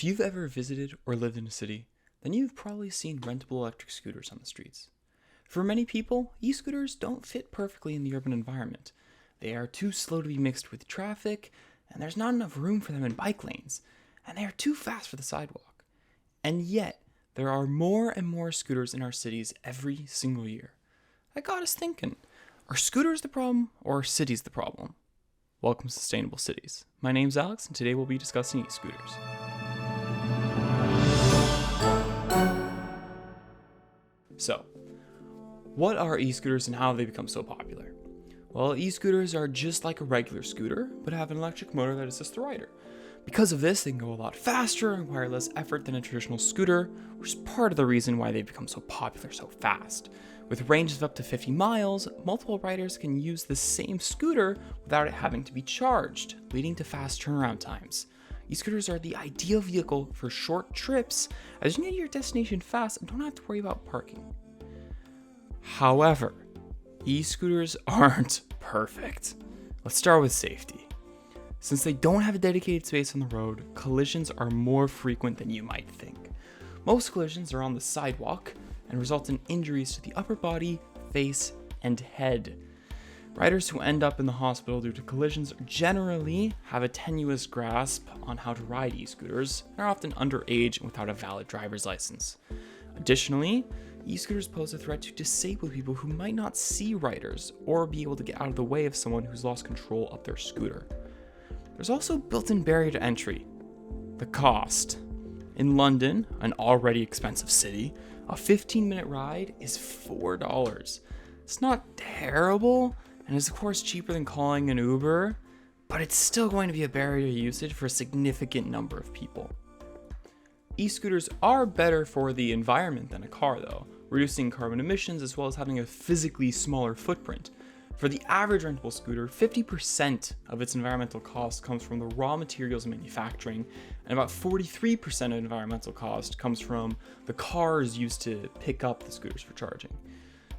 If you've ever visited or lived in a city, then you've probably seen rentable electric scooters on the streets. For many people, e-scooters don't fit perfectly in the urban environment. They are too slow to be mixed with traffic, and there's not enough room for them in bike lanes, and they are too fast for the sidewalk. And yet, there are more and more scooters in our cities every single year. That got us thinking, are scooters the problem or are cities the problem? Welcome to Sustainable Cities. My name's Alex, and today we'll be discussing e-scooters. So, what are e-scooters and how have they become so popular? Well, e-scooters are just like a regular scooter, but have an electric motor that assists the rider. Because of this, they can go a lot faster and require less effort than a traditional scooter, which is part of the reason why they've become so popular so fast. With ranges of up to 50 miles, multiple riders can use the same scooter without it having to be charged, leading to fast turnaround times. E-scooters are the ideal vehicle for short trips, as you can get to your destination fast and don't have to worry about parking. However, e-scooters aren't perfect. Let's start with safety. Since they don't have a dedicated space on the road, collisions are more frequent than you might think. Most collisions are on the sidewalk and result in injuries to the upper body, face, and head. Riders who end up in the hospital due to collisions generally have a tenuous grasp on how to ride e-scooters and are often underage and without a valid driver's license. Additionally, e-scooters pose a threat to disabled people who might not see riders or be able to get out of the way of someone who's lost control of their scooter. There's also a built-in barrier to entry: the cost. In London, an already expensive city, a 15-minute ride is $4. It's not terrible, and is of course cheaper than calling an Uber, but it's still going to be a barrier to usage for a significant number of people. E-scooters are better for the environment than a car though, reducing carbon emissions as well as having a physically smaller footprint. For the average rentable scooter, 50% of its environmental cost comes from the raw materials manufacturing, and about 43% of environmental cost comes from the cars used to pick up the scooters for charging.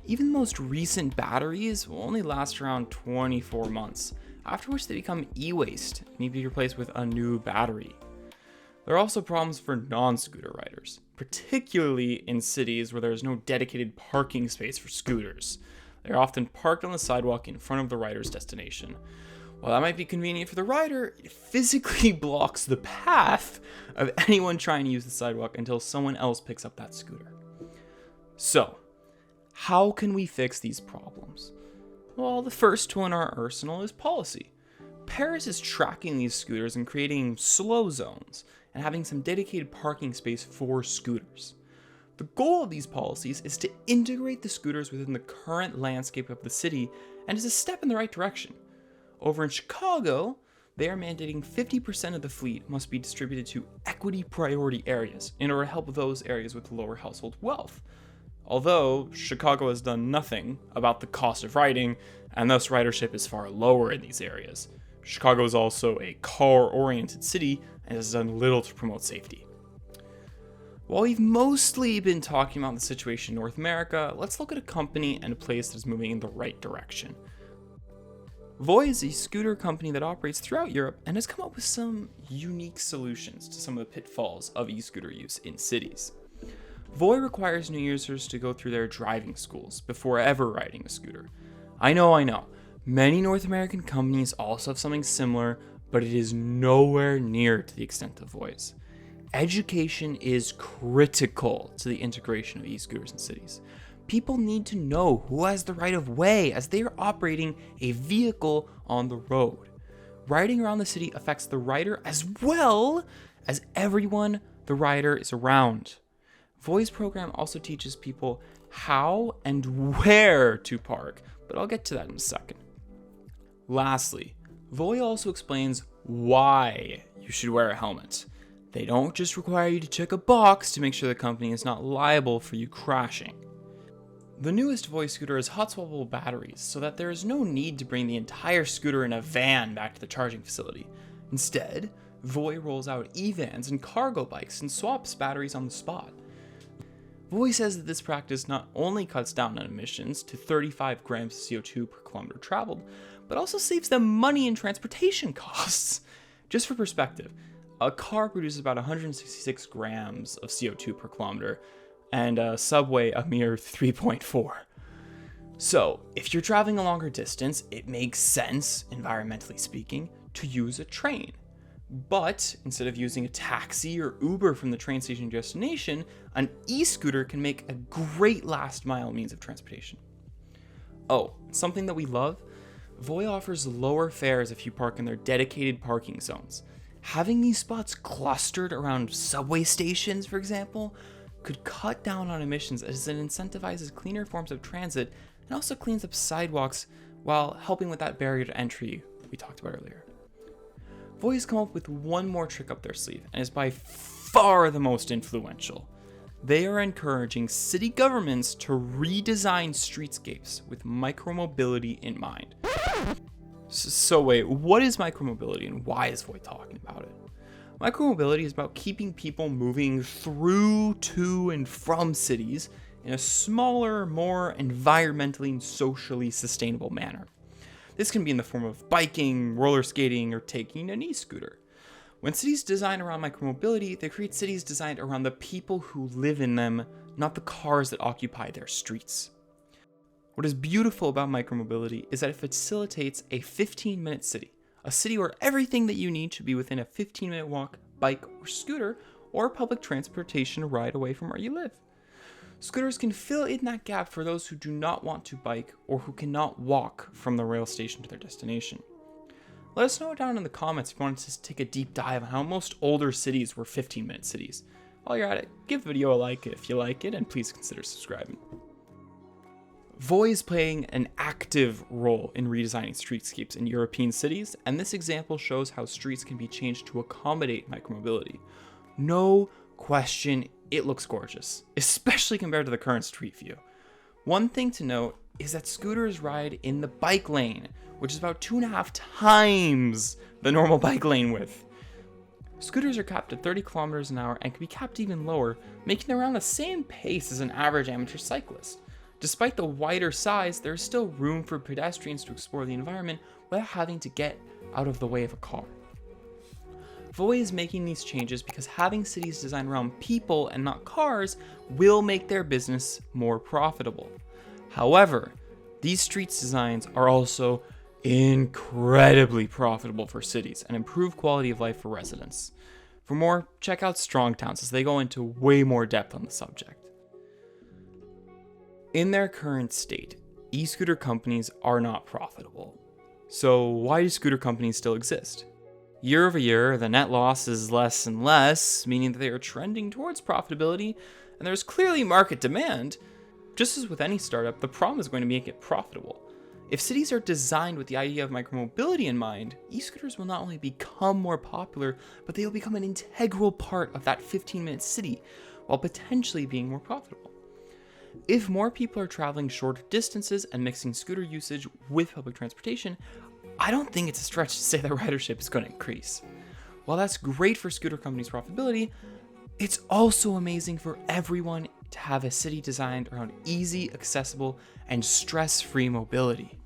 Even the most recent batteries will only last around 24 months, after which they become e-waste and need to be replaced with a new battery. There are also problems for non-scooter riders, particularly in cities where there is no dedicated parking space for scooters. They are often parked on the sidewalk in front of the rider's destination. While that might be convenient for the rider, it physically blocks the path of anyone trying to use the sidewalk until someone else picks up that scooter. So, how can we fix these problems? Well, the first tool in our arsenal is policy. Paris is tracking these scooters and creating slow zones and having some dedicated parking space for scooters. The goal of these policies is to integrate the scooters within the current landscape of the city and is a step in the right direction. Over in Chicago, they are mandating 50% of the fleet must be distributed to equity priority areas in order to help those areas with lower household wealth. Although Chicago has done nothing about the cost of riding, and thus ridership is far lower in these areas. Chicago is also a car-oriented city and has done little to promote safety. While we've mostly been talking about the situation in North America, let's look at a company and a place that is moving in the right direction. Voi is a scooter company that operates throughout Europe and has come up with some unique solutions to some of the pitfalls of e-scooter use in cities. Voi requires new users to go through their driving schools before ever riding a scooter. I know. Many North American companies also have something similar, but it is nowhere near to the extent of Voi's. Education is critical to the integration of e-scooters in cities. People need to know who has the right of way as they are operating a vehicle on the road. Riding around the city affects the rider as well as everyone the rider is around. Voi's program also teaches people how and where to park, but I'll get to that in a second. Lastly, Voi also explains why you should wear a helmet. They don't just require you to check a box to make sure the company is not liable for you crashing. The newest Voi scooter has hot swappable batteries so that there is no need to bring the entire scooter in a van back to the charging facility. Instead, Voi rolls out e-vans and cargo bikes and swaps batteries on the spot. Voi says that this practice not only cuts down on emissions to 35 grams of CO2 per kilometer traveled, but also saves them money in transportation costs. Just for perspective, a car produces about 166 grams of CO2 per kilometer, and a subway a mere 3.4. So, if you're traveling a longer distance, it makes sense, environmentally speaking, to use a train. But instead of using a taxi or Uber from the train station to destination, an e-scooter can make a great last mile means of transportation. Oh, something that we love? Voi offers lower fares if you park in their dedicated parking zones. Having these spots clustered around subway stations, for example, could cut down on emissions as it incentivizes cleaner forms of transit and also cleans up sidewalks while helping with that barrier to entry we talked about earlier. Voi has come up with one more trick up their sleeve and is by far the most influential. They are encouraging city governments to redesign streetscapes with micromobility in mind. So wait, what is micromobility and why is Voi talking about it? Micromobility is about keeping people moving through, to, and from cities in a smaller, more environmentally and socially sustainable manner. This can be in the form of biking, roller skating, or taking an e-scooter. When cities design around micromobility, they create cities designed around the people who live in them, not the cars that occupy their streets. What is beautiful about micromobility is that it facilitates a 15-minute city, a city where everything that you need should be within a 15-minute walk, bike, or scooter, or public transportation ride away from where you live. Scooters can fill in that gap for those who do not want to bike or who cannot walk from the rail station to their destination. Let us know down in the comments if you want to take a deep dive on how most older cities were 15-minute cities. While you're at it, give the video a like if you like it, and please consider subscribing. Voi is playing an active role in redesigning streetscapes in European cities, and this example shows how streets can be changed to accommodate micromobility. No question, it looks gorgeous, especially compared to the current street view. One thing to note is that scooters ride in the bike lane, which is about 2.5 times the normal bike lane width. Scooters are capped at 30 kilometers an hour and can be capped even lower, making them around the same pace as an average amateur cyclist. Despite the wider size, there is still room for pedestrians to explore the environment without having to get out of the way of a car. Voi is making these changes because having cities designed around people and not cars will make their business more profitable. However, these streets designs are also incredibly profitable for cities and improve quality of life for residents. For more, check out Strong Towns as they go into way more depth on the subject. In their current state, e-scooter companies are not profitable. So why do scooter companies still exist? Year over year, the net loss is less and less, meaning that they are trending towards profitability, and there's clearly market demand. Just as with any startup, the problem is going to make it profitable. If cities are designed with the idea of micromobility in mind, e-scooters will not only become more popular, but they will become an integral part of that 15-minute city, while potentially being more profitable. If more people are traveling shorter distances and mixing scooter usage with public transportation, I don't think it's a stretch to say that ridership is going to increase. While that's great for scooter companies' profitability, it's also amazing for everyone to have a city designed around easy, accessible, and stress-free mobility.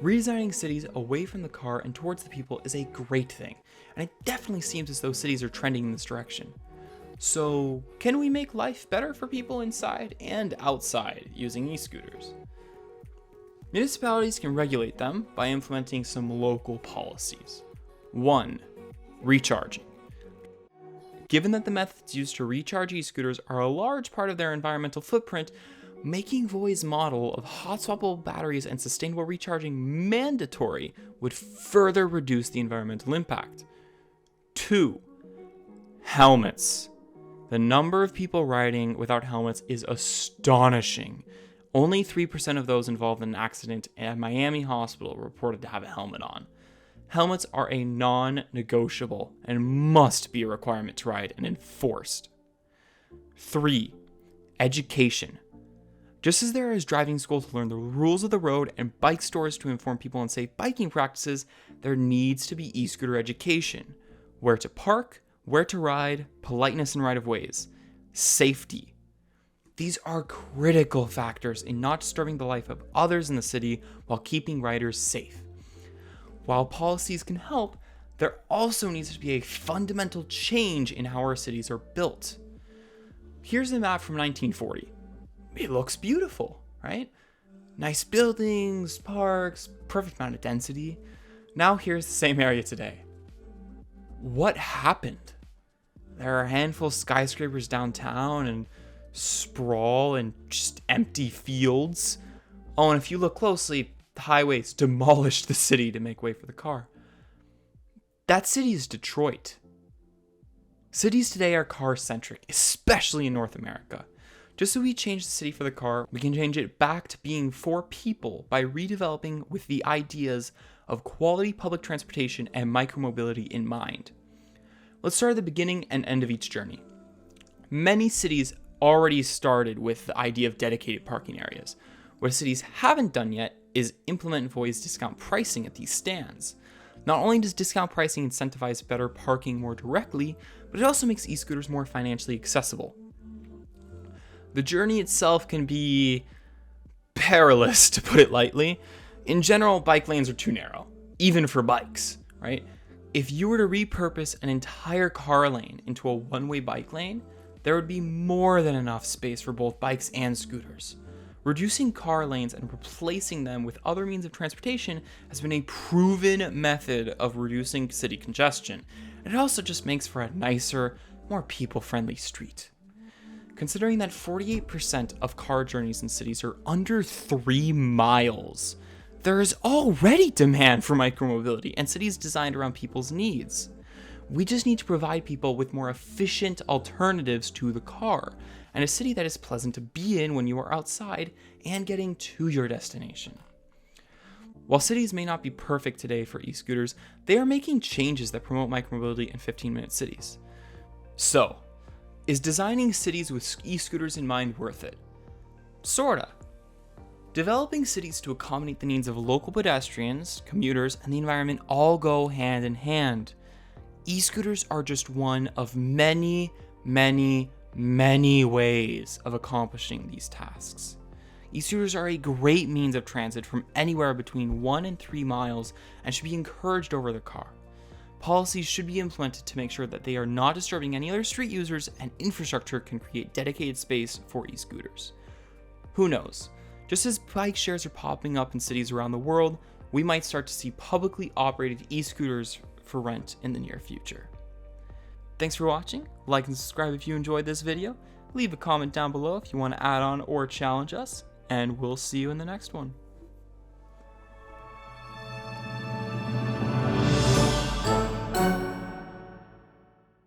Redesigning cities away from the car and towards the people is a great thing, and it definitely seems as though cities are trending in this direction. So, can we make life better for people inside and outside using e-scooters? Municipalities can regulate them by implementing some local policies. 1. Recharging. Given that the methods used to recharge e-scooters are a large part of their environmental footprint, making Voi's model of hot-swappable batteries and sustainable recharging mandatory would further reduce the environmental impact. 2. Helmets. The number of people riding without helmets is astonishing. Only 3% of those involved in an accident at a Miami hospital reported to have a helmet on. Helmets are a non-negotiable and must be a requirement to ride and enforced. 3. Education. Just as there is driving school to learn the rules of the road and bike stores to inform people on safe biking practices, there needs to be e-scooter education. Where to park, where to ride, politeness and right-of-ways, safety. These are critical factors in not disturbing the life of others in the city while keeping riders safe. While policies can help, there also needs to be a fundamental change in how our cities are built. Here's a map from 1940. It looks beautiful, right? Nice buildings, parks, perfect amount of density. Now here's the same area today. What happened? There are a handful of skyscrapers downtown and sprawl and just empty fields. Oh, and if you look closely, the highways demolished the city to make way for the car. That city is Detroit. Cities today are car-centric, especially in North America. Just so we change the city for the car, we can change it back to being for people by redeveloping with the ideas of quality public transportation and micromobility in mind. Let's start at the beginning and end of each journey. Many cities already started with the idea of dedicated parking areas. What cities haven't done yet is implement and voice discount pricing at these stands. Not only does discount pricing incentivize better parking more directly, but it also makes e-scooters more financially accessible. The journey itself can be perilous, to put it lightly. In general, bike lanes are too narrow, even for bikes, right? If you were to repurpose an entire car lane into a one-way bike lane, there would be more than enough space for both bikes and scooters. Reducing car lanes and replacing them with other means of transportation has been a proven method of reducing city congestion, and it also just makes for a nicer, more people-friendly street. Considering that 48% of car journeys in cities are under 3 miles, there is already demand for micromobility and cities designed around people's needs. We just need to provide people with more efficient alternatives to the car, and a city that is pleasant to be in when you are outside and getting to your destination. While cities may not be perfect today for e-scooters, they are making changes that promote micromobility in 15-minute cities. So, is designing cities with e-scooters in mind worth it? Sorta. Developing cities to accommodate the needs of local pedestrians, commuters, and the environment all go hand in hand. E-scooters are just one of many, many, many ways of accomplishing these tasks. E-scooters are a great means of transit from anywhere between 1 and 3 miles and should be encouraged over the car. Policies should be implemented to make sure that they are not disturbing any other street users, and infrastructure can create dedicated space for e-scooters. Who knows? Just as bike shares are popping up in cities around the world, we might start to see publicly operated e-scooters for rent in the near future. Thanks for watching. Like and subscribe if you enjoyed this video. Leave a comment down below if you want to add on or challenge us, and we'll see you in the next one.